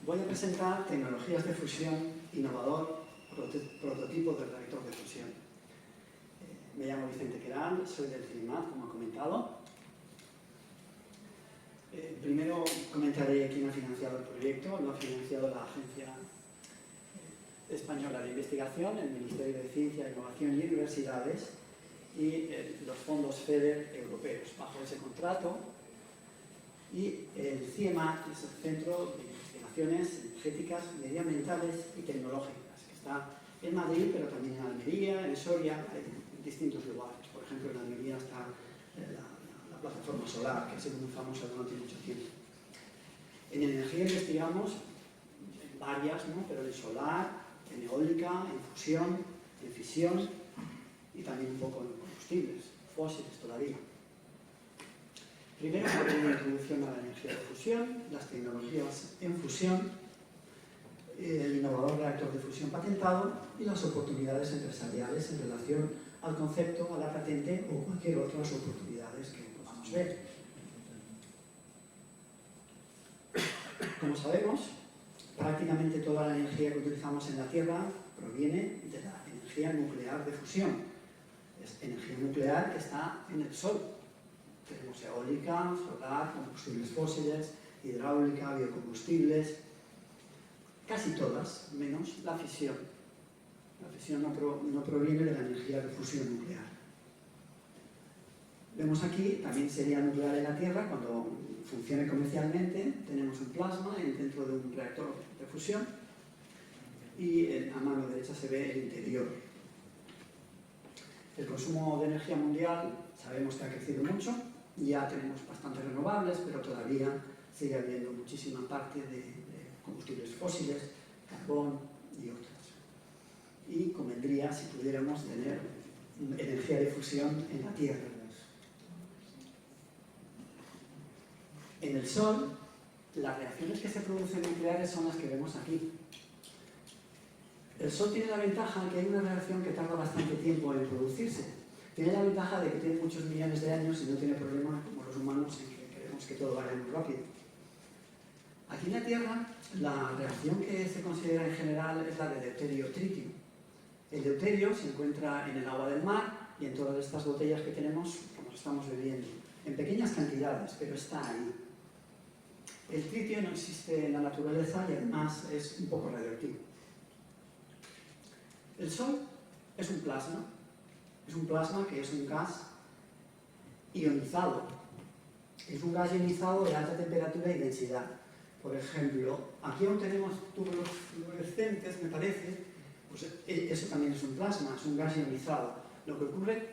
Voy a presentar tecnologías de fusión innovador, prototipo del reactor de fusión. Me llamo Vicente Querán, soy del CIMAD, como he comentado. Primero comentaré quién ha financiado el proyecto. Lo ha financiado la Agencia Española de Investigación, el Ministerio de Ciencia, Innovación y Universidades y los fondos FEDER europeos, bajo ese contrato. Y el CIEMAT es el Centro de Investigaciones Energéticas, Medioambientales y Tecnológicas, que está en Madrid, pero también en Almería, en Soria, en distintos lugares. Por ejemplo, en Almería está la plataforma solar, que ha sido muy famosa durante mucho tiempo. En energía investigamos en varias, ¿no? Pero en solar, en eólica, en fusión, en fisión y también un poco en combustibles fósiles todavía. Primero, una introducción a la energía de fusión, las tecnologías en fusión, el innovador reactor de fusión patentado y las oportunidades empresariales en relación al concepto, a la patente o cualquier otras oportunidades que podamos ver. Como sabemos, prácticamente toda la energía que utilizamos en la Tierra proviene de la energía nuclear de fusión. Es energía nuclear que está en el Sol. Tenemos eólica, solar, combustibles fósiles, hidráulica, biocombustibles, casi todas, menos la fisión. La fisión no proviene de la energía de fusión nuclear. Vemos aquí, también sería nuclear en la Tierra, cuando funcione comercialmente, tenemos un plasma dentro de un reactor de fusión y a mano derecha se ve el interior. El consumo de energía mundial sabemos que ha crecido mucho, ya tenemos bastantes renovables, pero todavía sigue habiendo muchísima parte de combustibles fósiles, carbón y otras. Y convendría si pudiéramos tener energía de fusión en la Tierra. En el Sol, las reacciones que se producen nucleares son las que vemos aquí. El Sol tiene la ventaja que hay una reacción que tarda bastante tiempo en producirse. Tiene la ventaja de que tiene muchos millones de años y no tiene problema como los humanos en que queremos que todo vaya muy rápido. Aquí en la Tierra, la reacción que se considera en general es la de deuterio-tritio. El deuterio se encuentra en el agua del mar y en todas estas botellas que tenemos, como estamos bebiendo, en pequeñas cantidades, pero está ahí. El tritio no existe en la naturaleza y además es un poco radioactivo. El Sol es un plasma que es un gas ionizado. Es un gas ionizado de alta temperatura y densidad. Por ejemplo, aquí aún tenemos tubos fluorescentes, me parece, pues eso también es un plasma, es un gas ionizado. Lo que ocurre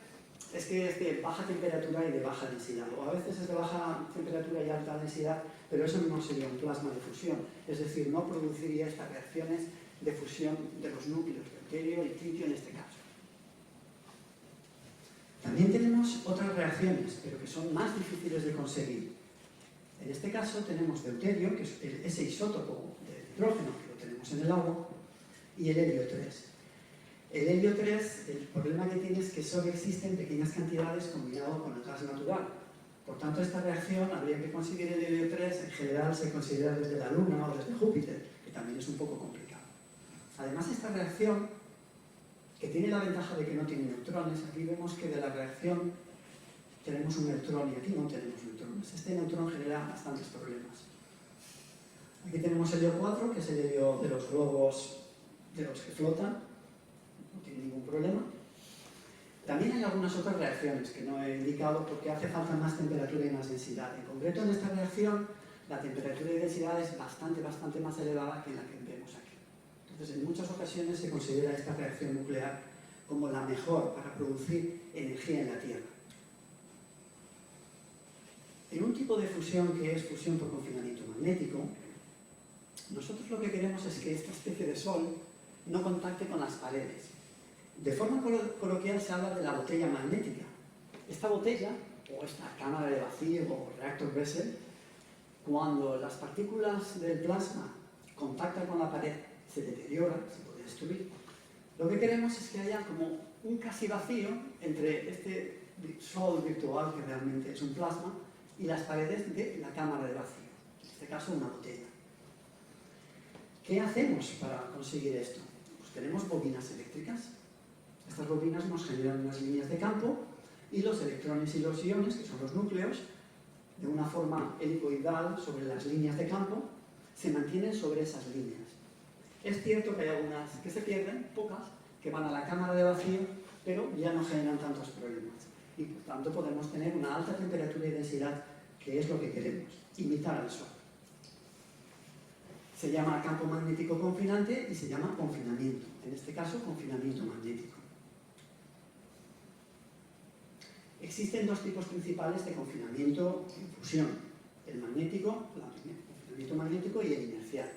es que es de baja temperatura y de baja densidad, o a veces es de baja temperatura y alta densidad, pero eso no sería un plasma de fusión, es decir, no produciría estas reacciones de fusión de los núcleos, deuterio y tritio en este caso. También tenemos otras reacciones, pero que son más difíciles de conseguir. En este caso tenemos deuterio, que es ese isótopo de hidrógeno que lo tenemos en el agua, y el helio 3. El helio 3, el problema que tiene es que solo existe en pequeñas cantidades combinado con el gas natural. Por tanto, esta reacción habría que conseguir el helio 3, en general se considera desde la Luna o desde Júpiter, que también es un poco complicado. Además, esta reacción, que tiene la ventaja de que no tiene neutrones, aquí vemos que de la reacción tenemos un neutrón y aquí no tenemos neutrones. Este neutrón genera bastantes problemas. Aquí tenemos helio 4, que es el helio de los globos de los que flotan, no tiene ningún problema. También hay algunas otras reacciones que no he indicado porque hace falta más temperatura y más densidad. En concreto, en esta reacción, la temperatura y densidad es bastante más elevada que la que vemos aquí. Entonces, en muchas ocasiones se considera esta reacción nuclear como la mejor para producir energía en la Tierra. En un tipo de fusión que es fusión por confinamiento magnético, nosotros lo que queremos es que esta especie de Sol no contacte con las paredes. De forma coloquial se habla de la botella magnética. Esta botella, o esta cámara de vacío o reactor Bessel, cuando las partículas del plasma contactan con la pared, se deteriora, se puede destruir. Lo que queremos es que haya como un casi vacío entre este Sol virtual, que realmente es un plasma, y las paredes de la cámara de vacío, en este caso una botella. ¿Qué hacemos para conseguir esto? Pues tenemos bobinas eléctricas. Estas bobinas nos generan unas líneas de campo y los electrones y los iones, que son los núcleos, de una forma helicoidal sobre las líneas de campo, se mantienen sobre esas líneas. Es cierto que hay algunas que se pierden, pocas, que van a la cámara de vacío, pero ya no generan tantos problemas. Y por tanto podemos tener una alta temperatura y densidad, que es lo que queremos, imitar al Sol. Se llama campo magnético confinante y se llama confinamiento. En este caso, confinamiento magnético. Existen dos tipos principales de confinamiento en fusión. El magnético, el confinamiento magnético y el inercial.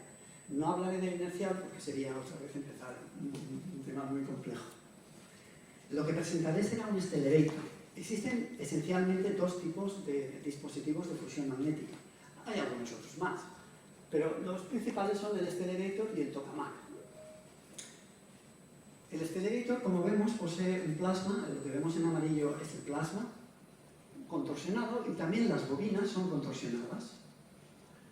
No hablaré del inercial porque sería otra vez empezar un tema muy complejo. Lo que presentaré será un accelerator. Existen esencialmente dos tipos de dispositivos de fusión magnética. Hay algunos otros más, pero los principales son el accelerator y el tokamak. El accelerator, como vemos, posee un plasma, lo que vemos en amarillo es el plasma contorsionado, y también las bobinas son contorsionadas.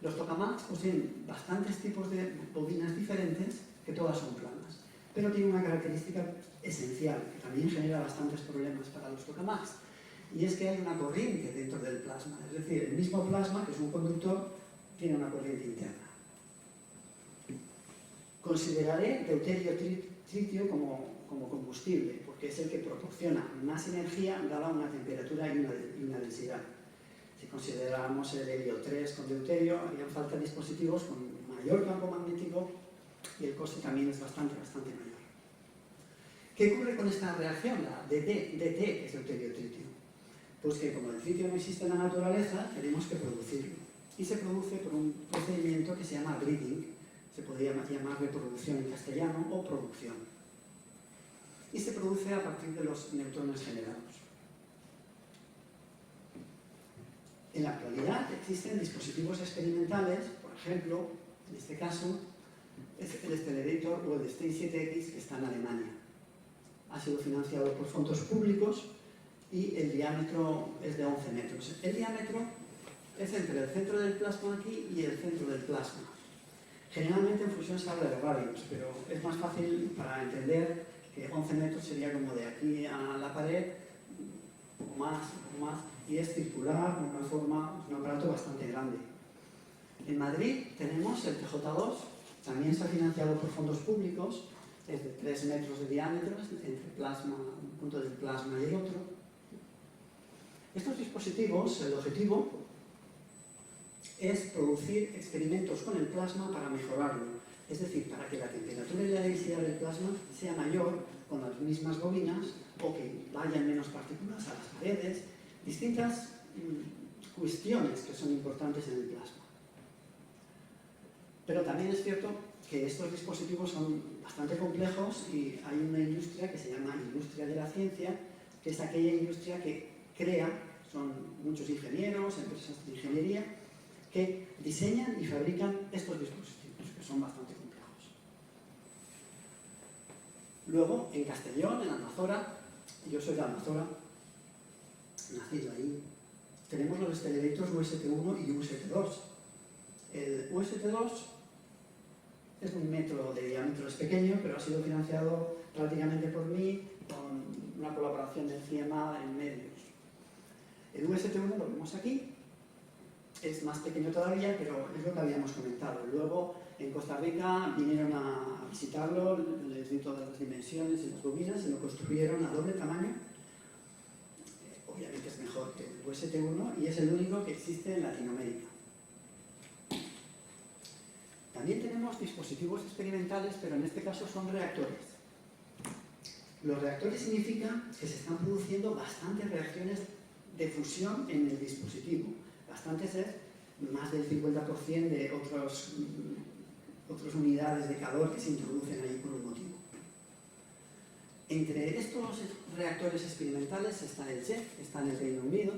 Los tokamaks poseen bastantes tipos de bobinas diferentes, que todas son planas, pero tiene una característica esencial, que también genera bastantes problemas para los tokamaks, y es que hay una corriente dentro del plasma, es decir, el mismo plasma, que es un conductor, tiene una corriente interna. Consideraré deuterio-tritio como combustible, porque es el que proporciona más energía dada una temperatura y una densidad. Si consideramos el helio 3 con deuterio, harían falta dispositivos con mayor campo magnético y el coste también es bastante mayor. ¿Qué ocurre con esta reacción, la DT, que es deuterio-tritio? Pues que como el tritio no existe en la naturaleza, tenemos que producirlo. Y se produce por un procedimiento que se llama breeding, se podría llamar reproducción en castellano o producción. Y se produce a partir de los neutrones generados. En la actualidad existen dispositivos experimentales, por ejemplo, en este caso, es el Accelerator o el STEIN-7X, que está en Alemania. Ha sido financiado por fondos públicos y el diámetro es de 11 metros. El diámetro es entre el centro del plasma aquí y el centro del plasma. Generalmente en fusión se habla de radios, pero es más fácil para entender que 11 metros sería como de aquí a la pared, o más, y es circular, con una forma, un aparato bastante grande. En Madrid tenemos el TJ2, también está financiado por fondos públicos, es de 3 metros de diámetro, entre plasma, un punto del plasma y el otro. Estos dispositivos, el objetivo es producir experimentos con el plasma para mejorarlo, es decir, para que la temperatura y la densidad del plasma sea mayor con las mismas bobinas o que vayan menos partículas a las paredes, distintas cuestiones que son importantes en el plasma. Pero también es cierto que estos dispositivos son bastante complejos y hay una industria que se llama industria de la ciencia, que es aquella industria que crea, son muchos ingenieros, empresas de ingeniería, que diseñan y fabrican estos dispositivos, que son bastante complejos. Luego, en Castellón, en Almazora, yo soy de Almazora, nacido ahí, tenemos los acelerators UST1 y UST2. El UST2 es 1 metro de diámetro, es pequeño, pero ha sido financiado prácticamente por mí, con una colaboración del CIEMA en medios. El UST1 lo vemos aquí, es más pequeño todavía, pero es lo que habíamos comentado. Luego, en Costa Rica vinieron a visitarlo, les di todas las dimensiones y las bobinas y lo construyeron a doble tamaño. Obviamente es mejor que el UST1 y es el único que existe en Latinoamérica. También tenemos dispositivos experimentales, pero en este caso son reactores. Los reactores significan que se están produciendo bastantes reacciones de fusión en el dispositivo. Bastantes es más del 50% de otras unidades de calor que se introducen ahí por un motivo. Entre estos reactores experimentales está el JET, que está en el Reino Unido,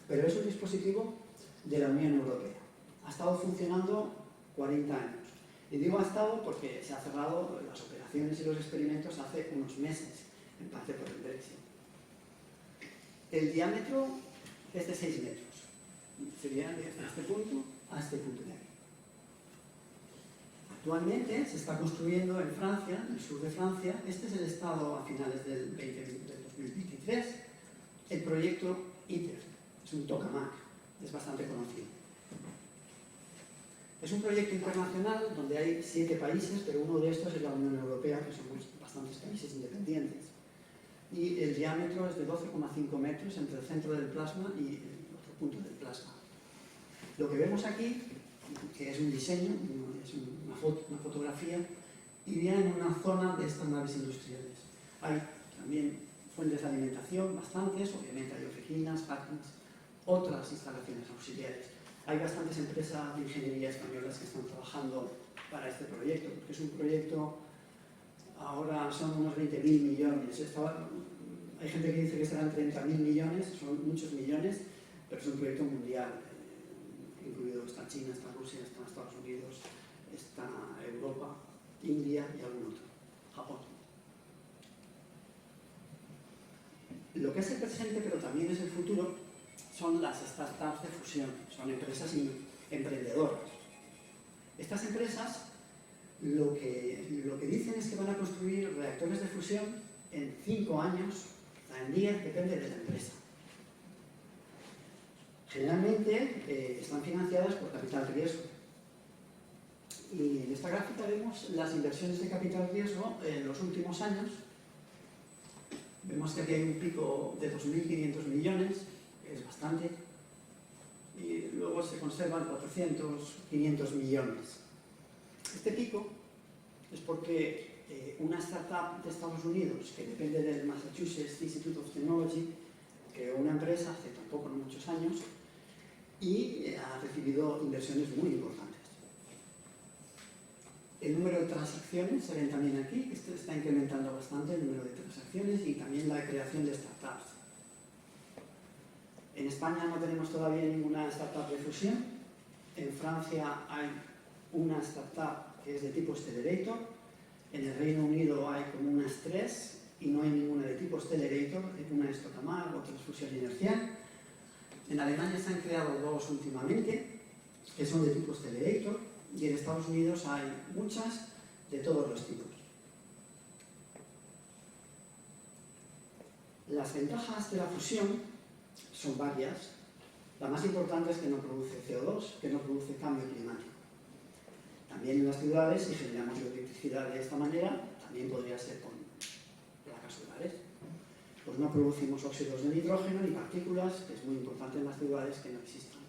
pero es un dispositivo de la Unión Europea. Ha estado funcionando 40 años. Y digo ha estado porque se han cerrado las operaciones y los experimentos hace unos meses, en parte por el Brexit. El diámetro es de 6 metros. Sería desde este punto a este punto de aquí. Actualmente se está construyendo en Francia, en el sur de Francia, este es el estado a finales del 2023, el proyecto ITER, es un tokamak, es bastante conocido. Es un proyecto internacional donde hay 7 países, pero uno de estos es la Unión Europea, que somos bastantes países independientes. Y el diámetro es de 12,5 metros entre el centro del plasma y el otro punto del plasma. Lo que vemos aquí, que es un diseño, es una fotografía, iría en una zona de estas naves industriales. Hay también fuentes de alimentación, bastantes, obviamente hay oficinas, parkings, otras instalaciones auxiliares. Hay bastantes empresas de ingeniería españolas que están trabajando para este proyecto, porque es un proyecto, ahora son unos 20.000 millones. Hay gente que dice que serán 30.000 millones, son muchos millones, pero es un proyecto mundial, incluido está China, está Rusia, está Estados Unidos, está Europa, India y algún otro, Japón. Lo que es el presente, pero también es el futuro, son las startups de fusión, son empresas emprendedoras. Estas empresas lo que dicen es que van a construir reactores de fusión en 5 años, en 10, depende de la empresa. Generalmente están financiadas por capital riesgo. Y en esta gráfica vemos las inversiones de capital riesgo en los últimos años. Vemos que aquí hay un pico de 2.500 millones, que es bastante, y luego se conservan 400, 500 millones. Este pico es porque una startup de Estados Unidos, que depende del Massachusetts Institute of Technology, creó una empresa hace tampoco no muchos años y ha recibido inversiones muy importantes. El número de transacciones se ven también aquí, que esto está incrementando bastante el número de transacciones y también la creación de startups. En España no tenemos todavía ninguna startup de fusión. En Francia hay una startup que es de tipo Accelerator. En el Reino Unido hay como unas 3 y no hay ninguna de tipo Accelerator. Una es tokamak, otra es fusión inercial. En Alemania se han creado 2 últimamente, que son de tipo Accelerator, y en Estados Unidos hay muchas de todos los tipos. Las ventajas de la fusión son varias. La más importante es que no produce CO2, que no produce cambio climático. También en las ciudades, si generamos electricidad de esta manera, también podría ser con placas solares. Pues no producimos óxidos de nitrógeno ni partículas, que es muy importante en las ciudades que no existan.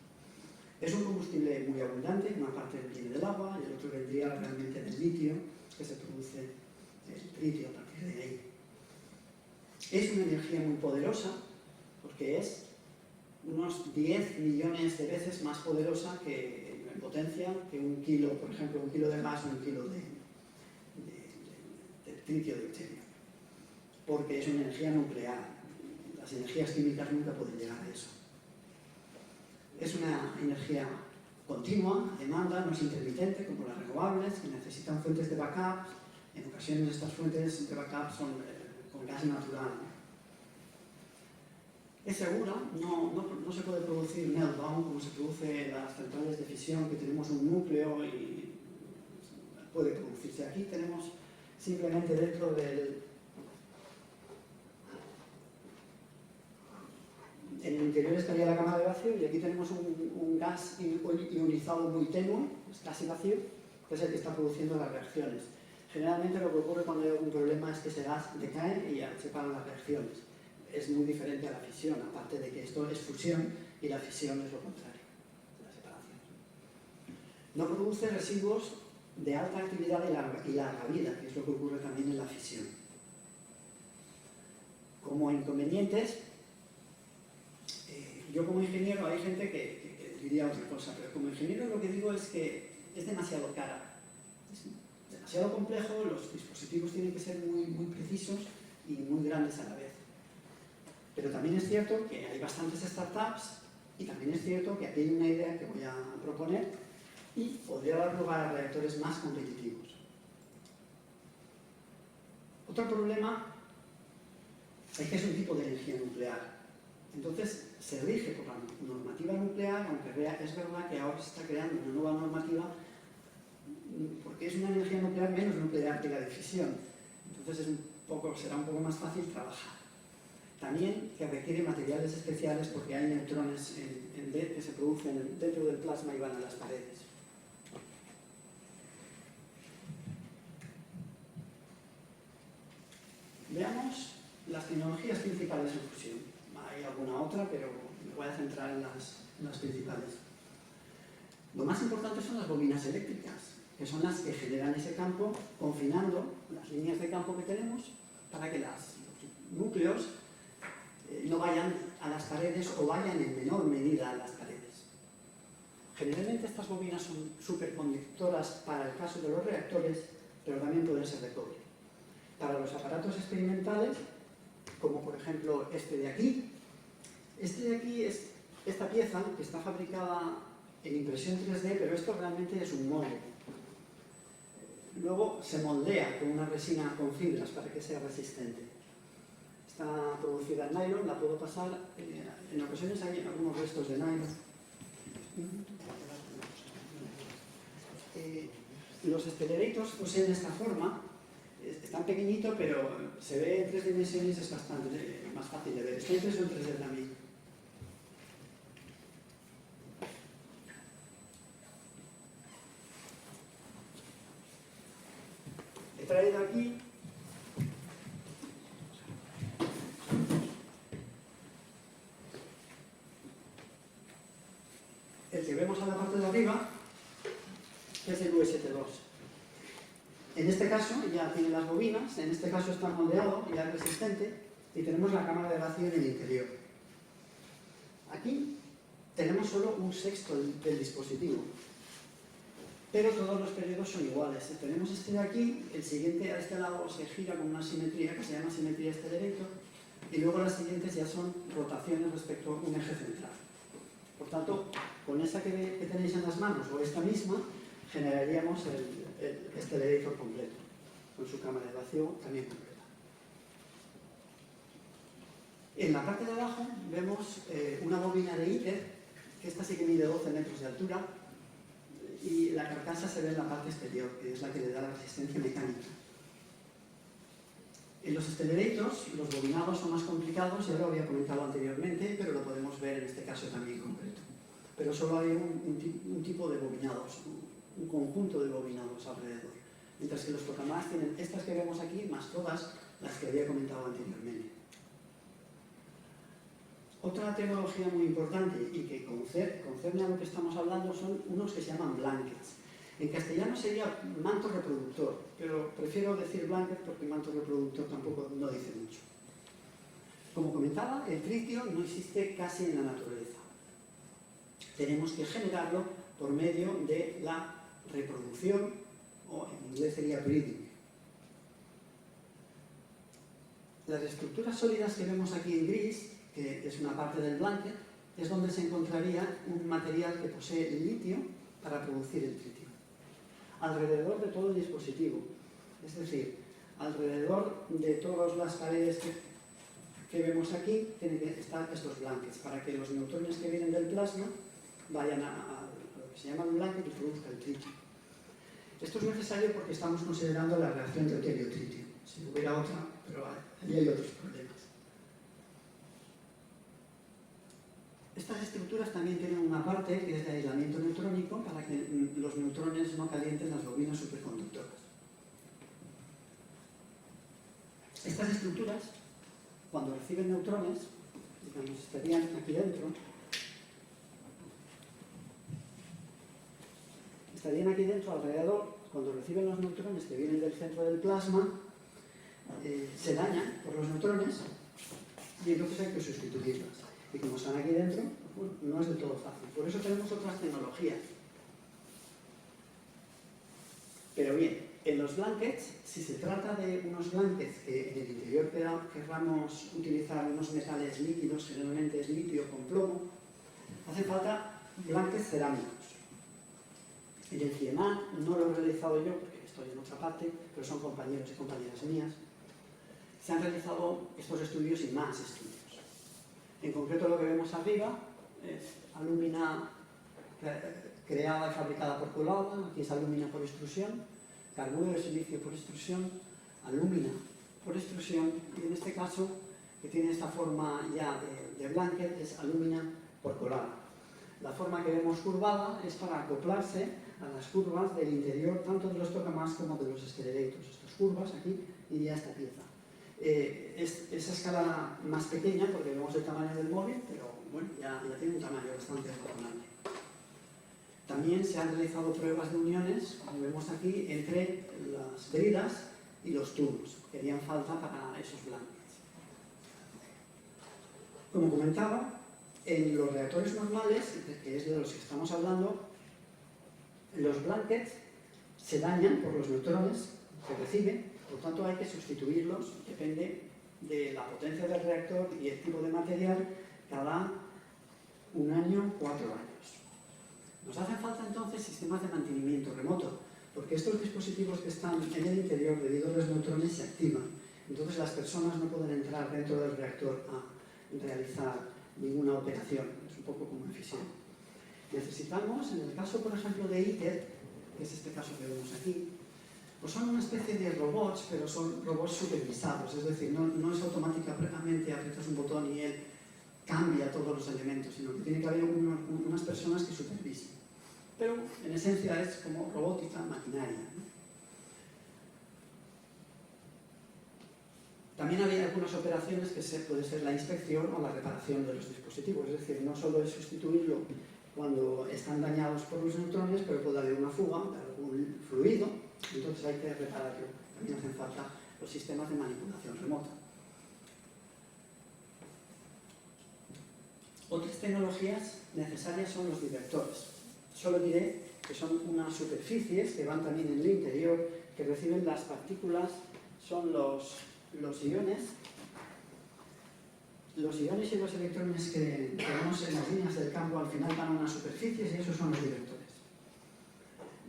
Es un combustible muy abundante, una parte viene del agua y el otro vendría realmente del litio, que se produce el tritio a partir de ahí. Es una energía muy poderosa, porque es unos 10 millones de veces más poderosa en potencia que un kilo, por ejemplo, un kilo de gas o un kilo de tritio de deuterio, porque es una energía nuclear. Las energías químicas nunca pueden llegar a eso. Es una energía continua, a demanda, no es intermitente como las renovables, que necesitan fuentes de backup. En ocasiones estas fuentes de backup son con gas natural. Es segura, no se puede producir meltdown como se produce en las centrales de fisión, que tenemos un núcleo y puede producirse. Aquí tenemos simplemente dentro del... En el interior estaría la cámara de vacío y aquí tenemos un gas ionizado muy tenue, es casi vacío, que es el que está produciendo las reacciones. Generalmente lo que ocurre cuando hay algún problema es que ese gas decae y ya se paran las reacciones. Es muy diferente a la fisión, aparte de que esto es fusión y la fisión es lo contrario, la separación. No produce residuos de alta actividad y larga vida, que es lo que ocurre también en la fisión. Como inconvenientes, yo como ingeniero, hay gente que diría otra cosa, pero como ingeniero lo que digo es que es demasiado cara. Es demasiado complejo, los dispositivos tienen que ser muy, muy precisos y muy grandes a la vez. Pero también es cierto que hay bastantes startups y también es cierto que aquí hay una idea que voy a proponer y podría dar lugar a reactores más competitivos. Otro problema es que es un tipo de energía nuclear. Entonces, se rige por la normativa nuclear, aunque es verdad que ahora se está creando una nueva normativa, por porque es una energía nuclear menos nuclear que la de fisión. Entonces será un poco más fácil trabajar. También que requiere materiales especiales porque hay neutrones en D que se producen dentro del plasma y van a las paredes. Veamos las tecnologías principales en fusión. Hay alguna otra, pero me voy a centrar en las principales. Lo más importante son las bobinas eléctricas, que son las que generan ese campo, confinando las líneas de campo que tenemos para que los núcleos no vayan a las paredes o vayan en menor medida a las paredes. Generalmente estas bobinas son superconductoras para el caso de los reactores, pero también pueden ser de cobre. Para los aparatos experimentales, como por ejemplo este de aquí es esta pieza que está fabricada en impresión 3D, pero esto realmente es un molde. Luego se moldea con una resina con fibras para que sea resistente. Está producida en nylon, la puedo pasar, en ocasiones hay algunos restos de nylon. Los accelerators poseen esta forma, es tan pequeñito, pero se ve en 3 dimensiones, es bastante más fácil de ver. Está impreso en 3D también. He traído aquí el que vemos a la parte de arriba, que es el UST2. En este caso ya tiene las bobinas, en este caso está moldeado, ya es resistente, y tenemos la cámara de vacío en el interior. Aquí tenemos solo un sexto del dispositivo, pero todos los periodos son iguales. Tenemos este de aquí, el siguiente a este lado se gira con una simetría que se llama simetría accelerator, y luego las siguientes ya son rotaciones respecto a un eje central. Por tanto, con esa que tenéis en las manos o esta misma, generaríamos el accelerator completo, con su cámara de vacío también completa. En la parte de abajo vemos una bobina de ITER, que esta sí que mide 12 metros de altura, y la carcasa se ve en la parte exterior, que es la que le da la resistencia mecánica. En los accelerators, los bobinados son más complicados, ya lo había comentado anteriormente, pero lo podemos ver en este caso también concreto. Pero solo hay un tipo de bobinados, un conjunto de bobinados alrededor. Mientras que los tokamás tienen estas que vemos aquí, más todas las que había comentado anteriormente. Otra tecnología muy importante y que concerne a lo que estamos hablando son unos que se llaman blankets. En castellano sería manto reproductor, pero prefiero decir blanket porque manto reproductor tampoco no dice mucho. Como comentaba, el tritio no existe casi en la naturaleza. Tenemos que generarlo por medio de la reproducción, o en inglés sería breeding. Las estructuras sólidas que vemos aquí en gris, que es una parte del blanket, es donde se encontraría un material que posee el litio para producir el tritio. Alrededor de todo el dispositivo, es decir, alrededor de todas las paredes que vemos aquí, tienen que estar estos blankets, para que los neutrones que vienen del plasma vayan a lo que se llama un blanket y produzca el tritio. Esto es necesario porque estamos considerando la reacción deuterio-tritio. Si hubiera otra, pero allí hay otros problemas. Estas estructuras también tienen una parte que es de aislamiento neutrónico para que los neutrones no calienten las bobinas superconductoras. Estas estructuras, cuando reciben neutrones, digamos, estarían aquí dentro. Estarían aquí dentro alrededor, cuando reciben los neutrones que vienen del centro del plasma, se dañan por los neutrones y entonces hay que sustituirlas. Y como están aquí dentro, pues, no es del todo fácil. Por eso tenemos otras tecnologías. Pero bien, en los blankets, si se trata de unos blankets que en el interior querramos utilizar unos metales líquidos, generalmente es litio con plomo, hacen falta blankets cerámicos. En el CIEMAT no lo he realizado yo porque estoy en otra parte, pero son compañeros y compañeras mías. Se han realizado estos estudios y más estudios. En concreto lo que vemos arriba es alúmina creada y fabricada por Colada, aquí es alúmina por extrusión, carburo de silicio por extrusión, alúmina por extrusión, y en este caso, que tiene esta forma ya de blanket, es alúmina por colada. La forma que vemos curvada es para acoplarse a las curvas del interior, tanto de los tokamaks como de los escleritos. Estas curvas aquí iría esta pieza. Esa escala más pequeña, porque vemos el tamaño del móvil, pero bueno, ya tiene un tamaño bastante razonable. También se han realizado pruebas de uniones, como vemos aquí, entre las bridas y los tubos, que harían falta para esos blankets. Como comentaba, en los reactores normales, que es de los que estamos hablando, los blankets se dañan por los neutrones que reciben, por tanto hay que sustituirlos, depende de la potencia del reactor y el tipo de material, cada 1 año, 4 años. Nos hacen falta entonces sistemas de mantenimiento remoto, porque estos dispositivos que están en el interior debido a los neutrones se activan. Entonces las personas no pueden entrar dentro del reactor a realizar ninguna operación, es un poco como en fisión. Necesitamos, en el caso por ejemplo de ITER, que es este caso que vemos aquí, pues son una especie de robots, pero son robots supervisados, es decir, no es automáticamente aprietas un botón y él cambia todos los elementos, sino que tiene que haber unas personas que supervisen. Pero en esencia es como robótica maquinaria, ¿no? También había algunas operaciones que puede ser la inspección o la reparación de los dispositivos, es decir, no solo es sustituirlo cuando están dañados por los neutrones, pero puede haber una fuga de algún fluido, entonces hay que repararlo. También hacen falta los sistemas de manipulación remota. Otras tecnologías necesarias son los divertores. Solo diré que son unas superficies que van también en el interior, que reciben las partículas, son los iones. Los iones y los electrones que vemos en las líneas del campo al final van a unas superficies y esos son los divertores.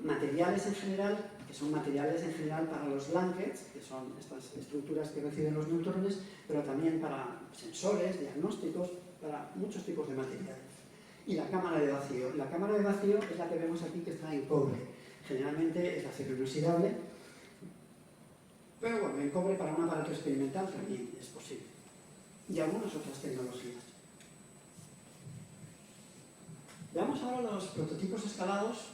Materiales en general, que son materiales en general para los blankets, que son estas estructuras que reciben los neutrones, pero también para sensores, diagnósticos, para muchos tipos de materiales. Y la cámara de vacío. La cámara de vacío es la que vemos aquí, que está en cobre. Generalmente es acero inoxidable, pero bueno, en cobre para un aparato experimental también es posible. Y algunas otras tecnologías. Veamos ahora los prototipos escalados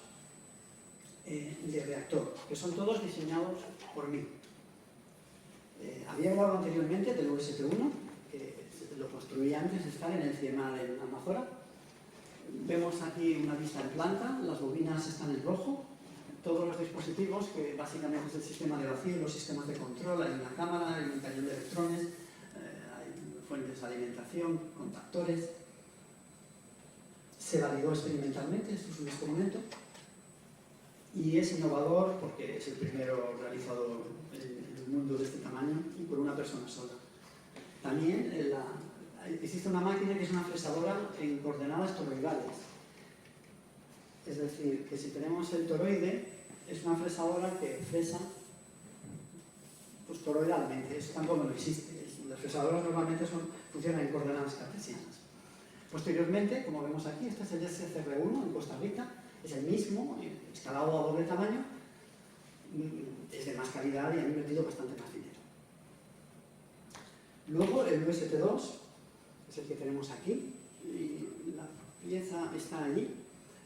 de reactor, que son todos diseñados por mí. Había hablado anteriormente del USP-1, que lo construí antes de estar en el CIEMAT en Amazora. Vemos aquí una vista en planta, las bobinas están en rojo, todos los dispositivos, que básicamente es el sistema de vacío, los sistemas de control, hay una cámara, hay un cañón de electrones, hay fuentes de alimentación, contactores. Se validó experimentalmente, esto es un experimento, y es innovador porque es el primero realizado en el mundo de este tamaño y por una persona sola. También existe una máquina que es una fresadora en coordenadas toroidales. Es decir, que si tenemos el toroide, es una fresadora que fresa pues, toroidalmente. Eso tampoco no existe. Las fresadoras normalmente funcionan en coordenadas cartesianas. Posteriormente, como vemos aquí, este es el SCR-1 en Costa Rica. Es el mismo, escalado a doble tamaño, es de más calidad y han invertido bastante más dinero. Luego el USP-2, es el que tenemos aquí, y la pieza está allí.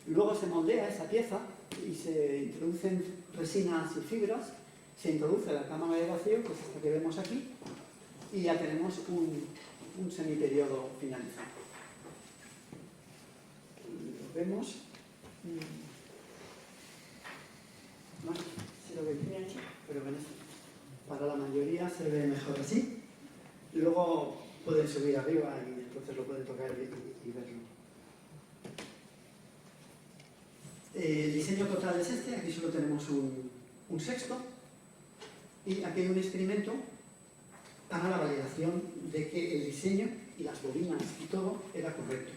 Luego se moldea esa pieza y se introducen resinas y fibras, se introduce la cámara de vacío, que es esta que vemos aquí, y ya tenemos un semiperiodo finalizado. Lo vemos. No sé si lo veis bien, pero bueno, para la mayoría se ve mejor así. Luego pueden subir arriba y entonces lo pueden tocar y verlo. El diseño total es este, aquí solo tenemos un sexto y aquí hay un experimento para la validación de que el diseño y las bobinas y todo era correcto.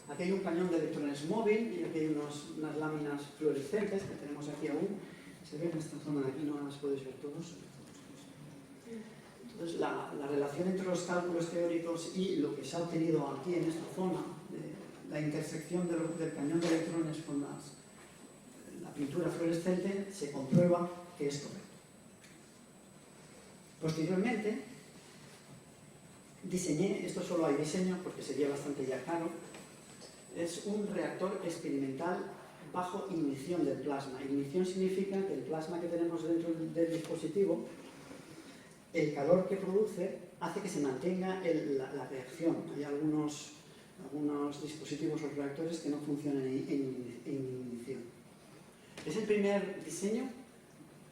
Aquí hay un cañón de electrones móvil y aquí hay unas láminas fluorescentes que tenemos aquí aún. Se ve en esta zona de aquí, no las podéis ver todos. Entonces, la relación entre los cálculos teóricos y lo que se ha obtenido aquí en esta zona, la intersección del cañón de electrones con la pintura fluorescente se comprueba que es correcto. Posteriormente, diseñé, esto solo hay diseño porque sería bastante ya caro, es un reactor experimental bajo ignición del plasma. Ignición significa que el plasma que tenemos dentro del dispositivo, el calor que produce hace que se mantenga la reacción. Hay algunos dispositivos o reactores que no funcionan en ignición. Es el primer diseño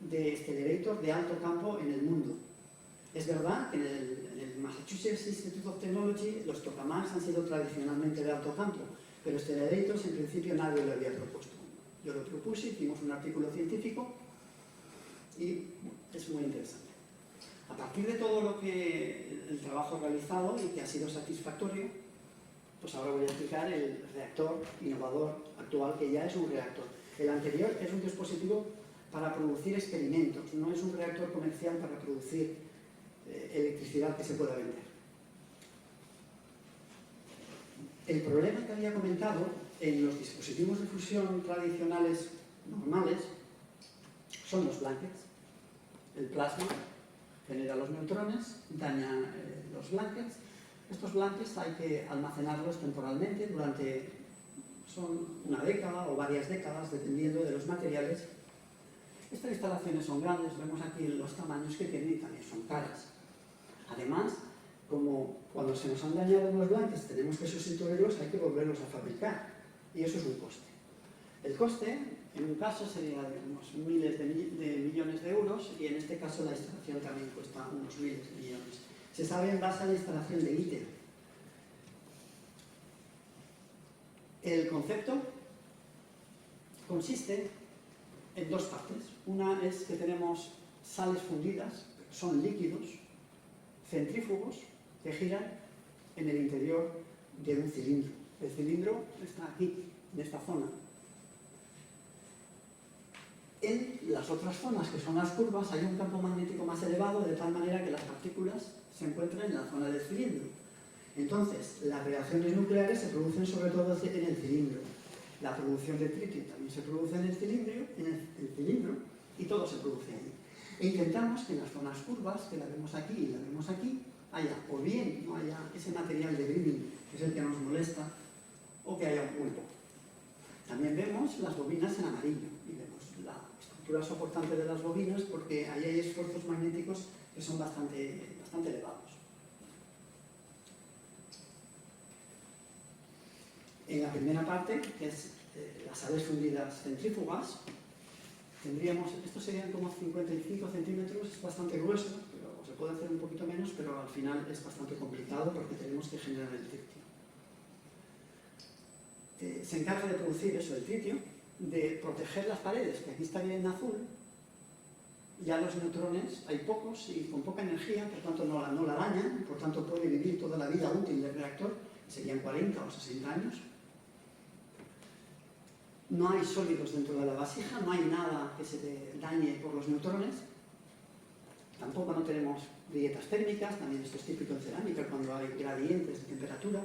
de accelerator de alto campo en el mundo. Es verdad que en el Massachusetts Institute of Technology los tokamaks han sido tradicionalmente de alto campo, pero accelerators en principio nadie lo había propuesto. Yo lo propuse, hicimos un artículo científico y es muy interesante. A partir de todo el trabajo realizado y que ha sido satisfactorio, pues ahora voy a explicar el reactor innovador actual, que ya es un reactor. El anterior es un dispositivo para producir experimentos, no es un reactor comercial para producir electricidad que se pueda vender. El problema que había comentado en los dispositivos de fusión tradicionales normales son los blankets. El plasma genera los neutrones, daña los blankets. Estos blankets hay que almacenarlos temporalmente son una década o varias décadas, dependiendo de los materiales. Estas instalaciones son grandes, vemos aquí los tamaños que tienen y también son caras. Además, como cuando se nos han dañado los blankets tenemos que sustituirlos, hay que volverlos a fabricar y eso es un coste. El coste, en un caso, sería de unos miles de millones de euros y en este caso la instalación también cuesta unos miles de millones. Se sabe en base a la instalación de ITER. El concepto consiste en dos partes. Una es que tenemos sales fundidas, son líquidos, centrífugos, que giran en el interior de un cilindro. El cilindro está aquí, en esta zona. En las otras zonas, que son las curvas, hay un campo magnético más elevado, de tal manera que las partículas se encuentran en la zona del cilindro. Entonces, las reacciones nucleares se producen sobre todo en el cilindro. La producción de tritio también se produce en el cilindro y todo se produce ahí. E intentamos que en las zonas curvas, que la vemos aquí y la vemos aquí, haya o bien no haya ese material de brimming, que es el que nos molesta, o que haya muy poco. También vemos las bobinas en amarillo y vemos la estructura soportante de las bobinas porque ahí hay esfuerzos magnéticos que son bastante elevados. En la primera parte, que es las sales fundidas centrífugas, tendríamos, esto serían como 55 centímetros, es bastante grueso, pero se puede hacer un poquito menos, pero al final es bastante complicado porque tenemos que generar el tritio. Se encarga de producir eso, el tritio, de proteger las paredes, que aquí estaría en azul. Ya los neutrones hay pocos y con poca energía, por tanto no la dañan, por tanto puede vivir toda la vida útil del reactor, serían 40 o 60 años. No hay sólidos dentro de la vasija, no hay nada que se dañe por los neutrones. Tampoco no tenemos grietas térmicas, también esto es típico en cerámica cuando hay gradientes de temperatura.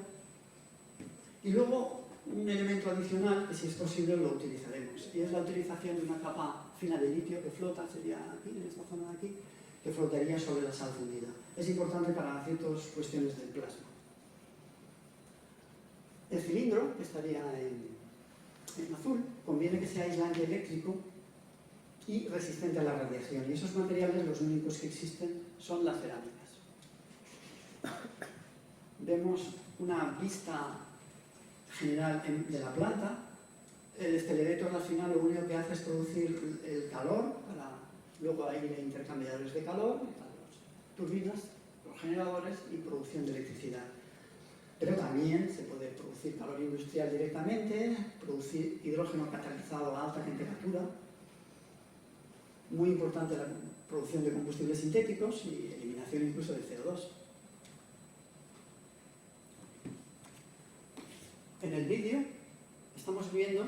Y luego un elemento adicional que si es posible lo utilizaremos, y es la utilización de una capa fina de litio que flota, sería aquí, en esta zona de aquí, que flotaría sobre la sal fundida. Es importante para ciertas cuestiones del plasma. El cilindro, que estaría en azul, conviene que sea aislante eléctrico y resistente a la radiación. Y esos materiales, los únicos que existen, son las cerámicas. Vemos una vista general de la planta. El accelerator al final lo único que hace es producir el calor, luego hay intercambiadores de calor, turbinas, los generadores y producción de electricidad. Pero también se puede producir calor industrial directamente, producir hidrógeno catalizado a alta temperatura. Muy importante la producción de combustibles sintéticos y eliminación incluso de CO2. En el vídeo estamos viendo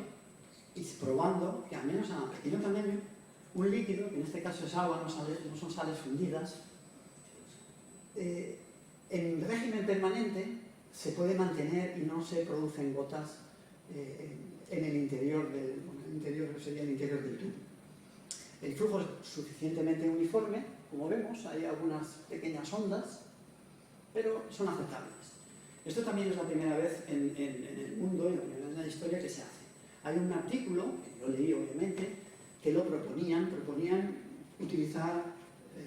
y probando que al menos a pequeño tamaño un líquido, que en este caso es agua, no son sales fundidas, en régimen permanente se puede mantener y no se producen gotas en el interior del interior sería el interior del tubo. El flujo es suficientemente uniforme, como vemos, hay algunas pequeñas ondas, pero son aceptables. Esto también es la primera vez en el mundo, en la historia, que se hace. Hay un artículo, que yo leí obviamente, que lo proponían utilizar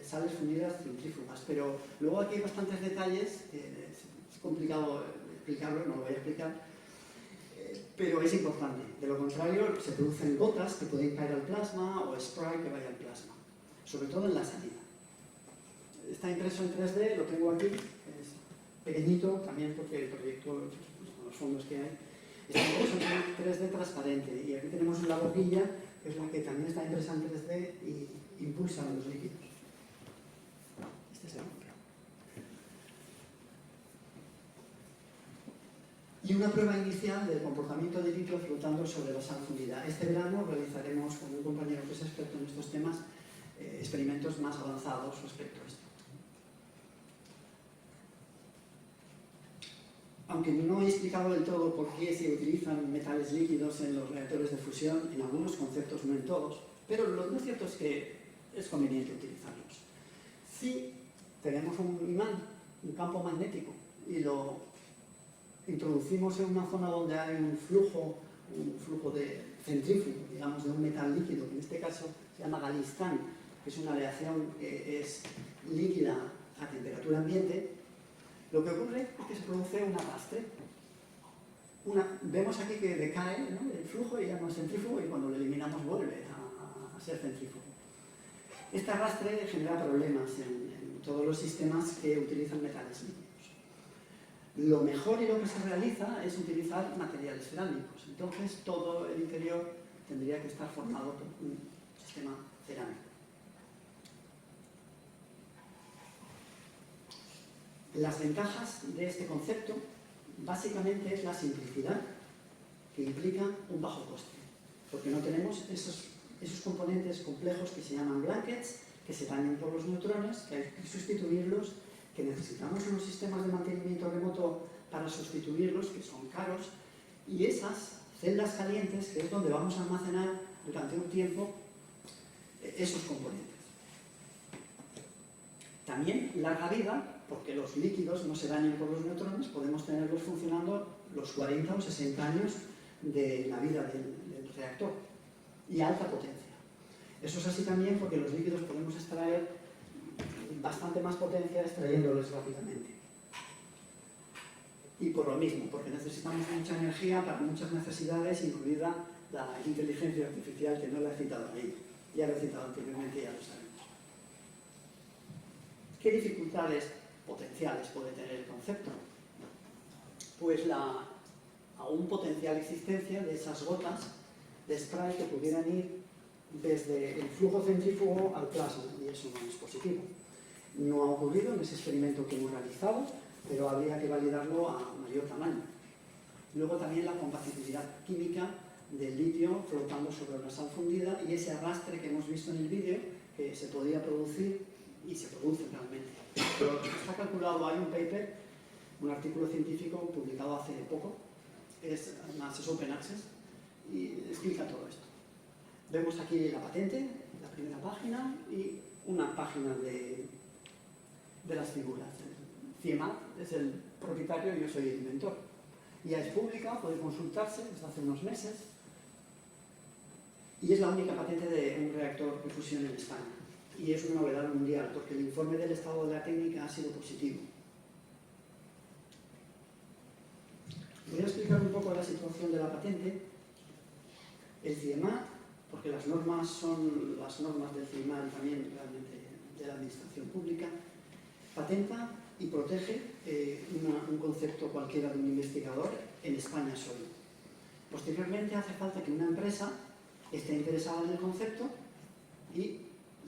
sales fundidas centrífugas, pero luego aquí hay bastantes detalles, es complicado explicarlo, no lo voy a explicar, pero es importante. De lo contrario, se producen gotas que pueden caer al plasma o spray que vaya al plasma, sobre todo en la salida. Está impreso en 3D, lo tengo aquí, es pequeñito también porque el proyecto, con los fondos que hay, está impreso en 3D transparente, y aquí tenemos la boquilla, que es la que también está impresa en 3D y impulsa los líquidos. Este es el nombre. Y una prueba inicial del comportamiento del litio flotando sobre la sal fundida. Este verano realizaremos con un compañero que es experto en estos temas experimentos más avanzados respecto a esto. Aunque no he explicado del todo por qué se utilizan metales líquidos en los reactores de fusión, en algunos conceptos, no en todos, pero lo cierto es que es conveniente utilizarlos. Si tenemos un imán, un campo magnético, y lo introducimos en una zona donde hay un flujo de centrífugo, digamos, de un metal líquido, que en este caso se llama galistán, que es una aleación que es líquida a temperatura ambiente, lo que ocurre es que se produce un arrastre. Vemos aquí que decae, ¿no?, el flujo y ya no es centrífugo, y cuando lo eliminamos vuelve a ser centrífugo. Este arrastre genera problemas en todos los sistemas que utilizan metales líquidos. Lo mejor y lo que se realiza es utilizar materiales cerámicos. Entonces todo el interior tendría que estar formado por un sistema cerámico. Las ventajas de este concepto básicamente es la simplicidad, que implica un bajo coste, porque no tenemos esos componentes complejos que se llaman blankets, que se dañan por los neutrones, que hay que sustituirlos, que necesitamos unos sistemas de mantenimiento remoto para sustituirlos, que son caros, y esas celdas calientes, que es donde vamos a almacenar durante un tiempo esos componentes. También larga vida, porque los líquidos no se dañan por los neutrones, podemos tenerlos funcionando los 40 o 60 años de la vida del reactor, y alta potencia. Eso es así también porque los líquidos podemos extraer bastante más potencia extrayéndolos rápidamente. Y por lo mismo, porque necesitamos mucha energía para muchas necesidades, incluida la inteligencia artificial, que no la he citado ahí. Ya lo he citado anteriormente, ya lo sabemos. ¿Qué dificultades potenciales puede tener el concepto? Pues la aún potencial existencia de esas gotas de spray que pudieran ir desde el flujo centrífugo al plasma, y eso no es positivo. No ha ocurrido en ese experimento que hemos realizado, pero habría que validarlo a mayor tamaño. Luego también la compatibilidad química del litio flotando sobre una sal fundida y ese arrastre que hemos visto en el vídeo, que se podía producir y se produce realmente. Pero está calculado, hay un paper, un artículo científico publicado hace poco, además es open access, y explica todo esto. Vemos aquí la patente, la primera página, y una página de las figuras. CIEMAT es el propietario y yo soy el inventor. Ya es pública, puede consultarse desde hace unos meses, y es la única patente de un reactor de fusión en España. Y es una novedad mundial, porque el informe del estado de la técnica ha sido positivo. Voy a explicar un poco la situación de la patente. El CIEMAT, porque las normas son las normas del CIEMAT y también realmente de la administración pública, patenta y protege un concepto cualquiera de un investigador en España solo. Posteriormente hace falta que una empresa esté interesada en el concepto y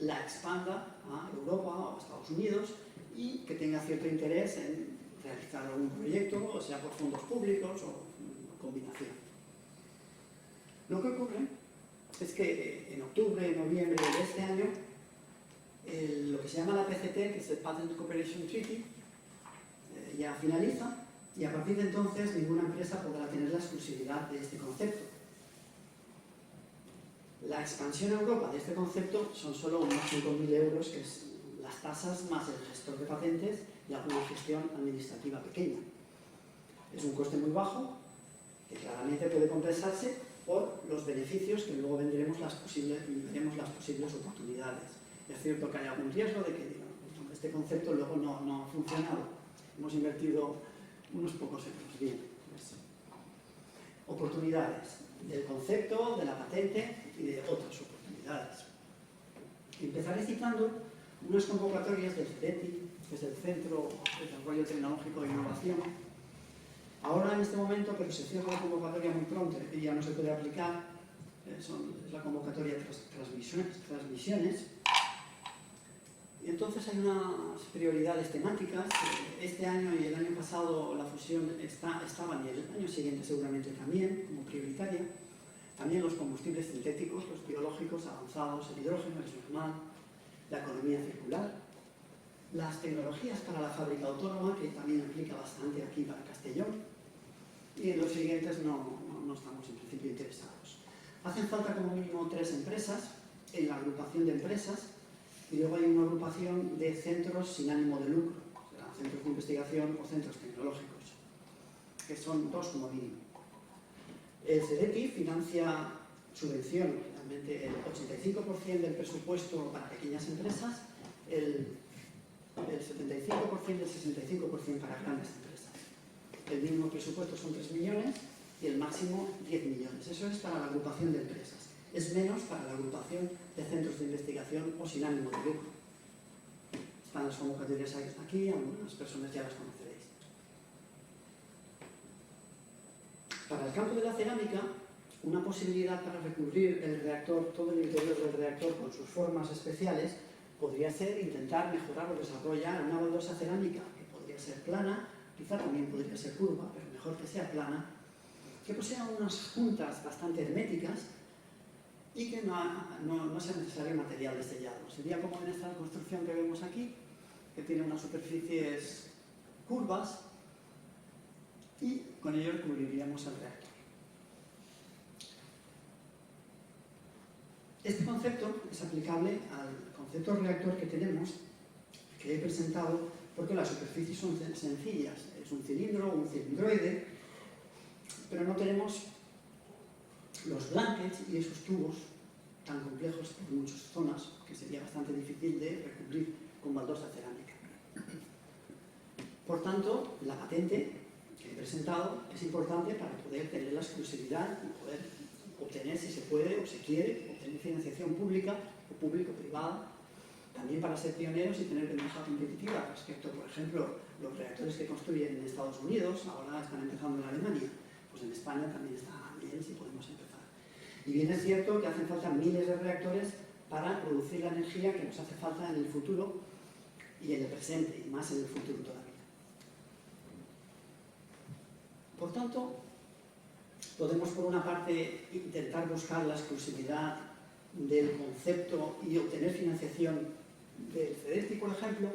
la expanda a Europa o a Estados Unidos, y que tenga cierto interés en realizar algún proyecto, o sea por fondos públicos o combinación. Lo que ocurre es que en octubre, noviembre de este año, lo que se llama la PCT, que es el Patent Cooperation Treaty, ya finaliza, y a partir de entonces ninguna empresa podrá tener la exclusividad de este concepto. La expansión a Europa de este concepto son solo unos 5.000 euros, que es las tasas más el gestor de patentes y alguna gestión administrativa pequeña. Es un coste muy bajo, que claramente puede compensarse por los beneficios que luego veremos las posibles oportunidades. Es cierto que hay algún riesgo de que este concepto luego no ha funcionado. Hemos invertido unos pocos euros. Bien, pues, oportunidades del concepto, de la patente y de otras oportunidades. Empezaré citando unas convocatorias del CEDETI, que es el Centro de Desarrollo Tecnológico e Innovación. Ahora en este momento, pero se cierra la convocatoria muy pronto y ya no se puede aplicar, es la convocatoria de transmisiones. Y entonces hay unas prioridades temáticas. Este año y el año pasado la fusión estaban, y el año siguiente seguramente también, como prioritaria. También los combustibles sintéticos, los biológicos avanzados, el hidrógeno es normal, la economía circular, las tecnologías para la fábrica autónoma, que también aplica bastante aquí para Castellón, y en los siguientes no estamos en principio interesados. Hacen falta como mínimo 3 empresas en la agrupación de empresas, y luego hay una agrupación de centros sin ánimo de lucro, o sea, centros de investigación o centros tecnológicos, que son 2 como mínimo. El CEDETI financia, subvenciona realmente el 85% del presupuesto para pequeñas empresas, el 75% y el 65% para grandes empresas. El mínimo presupuesto son 3 millones y el máximo 10 millones. Eso es para la agrupación de empresas. Es menos para la agrupación de centros de investigación o sin ánimo de lucro. Están las convocatorias aquí, algunas personas ya las conoceréis. Para el campo de la cerámica, una posibilidad para recubrir el reactor, todo el interior del reactor con sus formas especiales, podría ser intentar mejorar o desarrollar una baldosa cerámica que podría ser plana, quizá también podría ser curva, pero mejor que sea plana, que posea unas juntas bastante herméticas y que no sea necesario material de sellado. Sería como en esta construcción que vemos aquí, que tiene unas superficies curvas y con ello recubriríamos el reactor. Este concepto es aplicable al concepto reactor que tenemos, que he presentado, porque las superficies son sencillas. Es un cilindro o un cilindroide, pero no tenemos los blankets y esos tubos tan complejos en muchas zonas, que sería bastante difícil de recubrir con baldosa cerámica. Por tanto, la patente que he presentado es importante para poder tener la exclusividad y poder obtener, si se puede o se quiere, obtener financiación pública o público-privada, también para ser pioneros y tener ventaja competitiva respecto, por ejemplo, los reactores que construyen en Estados Unidos, ahora están empezando en Alemania, pues en España también está bien si podemos empezar. Y bien es cierto que hacen falta miles de reactores para producir la energía que nos hace falta en el futuro y en el presente, y más en el futuro todavía. Por tanto, podemos por una parte intentar buscar la exclusividad del concepto y obtener financiación del CEDETI, por ejemplo,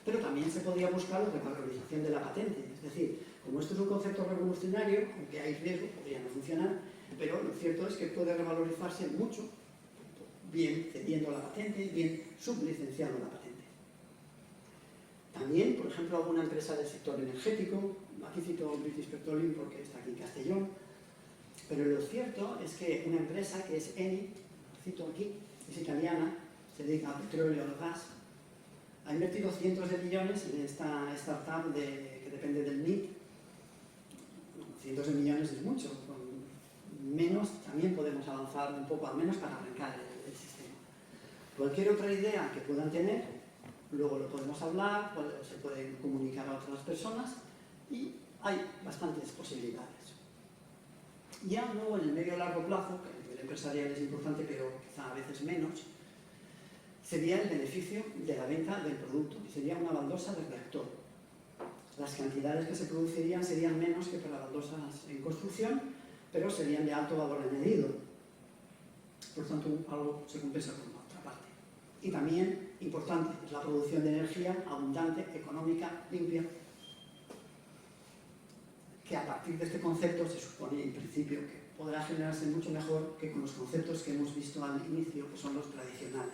pero también se podría buscar la revalorización de la patente. Es decir, como esto es un concepto revolucionario, aunque hay riesgo, podría no funcionar, pero lo cierto es que puede revalorizarse mucho, bien cediendo la patente, bien sublicenciando la patente. También, por ejemplo, alguna empresa del sector energético, aquí cito British Petroleum porque está aquí en Castellón, pero lo cierto es que una empresa que es Eni, cito aquí, es italiana, se dedica a petróleo y al gas, ha invertido cientos de millones en esta startup que depende del MIT. Cientos de millones es mucho, con menos también podemos avanzar un poco, al menos para arrancar el sistema. Cualquier otra idea que puedan tener, luego lo podemos hablar, se pueden comunicar a otras personas y hay bastantes posibilidades. Ya luego en el medio y largo plazo, que a nivel empresarial es importante, pero quizá a veces menos, sería el beneficio de la venta del producto, y sería una baldosa de reactor. Las cantidades que se producirían serían menos que para baldosas en construcción, pero serían de alto valor añadido. Por tanto, algo se compensa con la otra parte. Y también, importante, es la producción de energía abundante, económica, limpia, que a partir de este concepto se supone en principio que podrá generarse mucho mejor que con los conceptos que hemos visto al inicio, que son los tradicionales.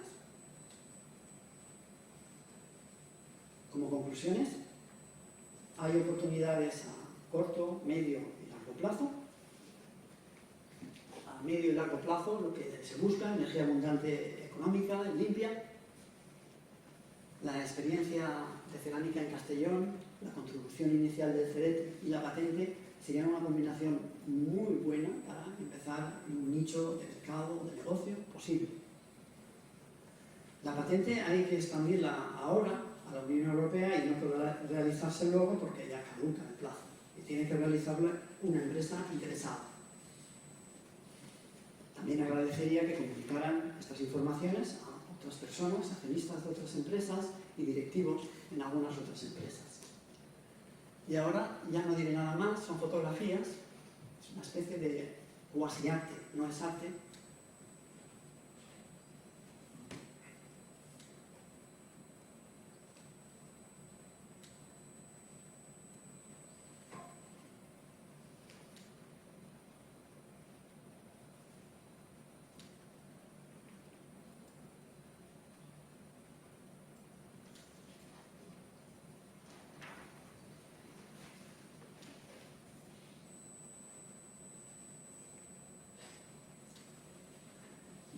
Como conclusiones, hay oportunidades a corto, medio y largo plazo. A medio y largo plazo lo que se busca, energía abundante económica, limpia, la experiencia de cerámica en Castellón, la contribución inicial del CERET y la patente serían una combinación muy buena para empezar en un nicho de mercado, de negocio posible. La patente hay que expandirla ahora a la Unión Europea y no podrá realizarse luego porque ya caduca el plazo y tiene que realizarla una empresa interesada. También agradecería que comunicaran estas informaciones a otras personas, accionistas de otras empresas y directivos en algunas otras empresas. Y ahora ya no diré nada más, son fotografías, es una especie de cuasi arte, no es arte.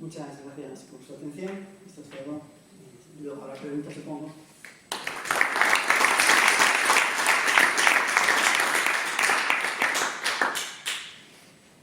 Muchas gracias por su atención. Esto es todo. Y luego habrá preguntas, supongo.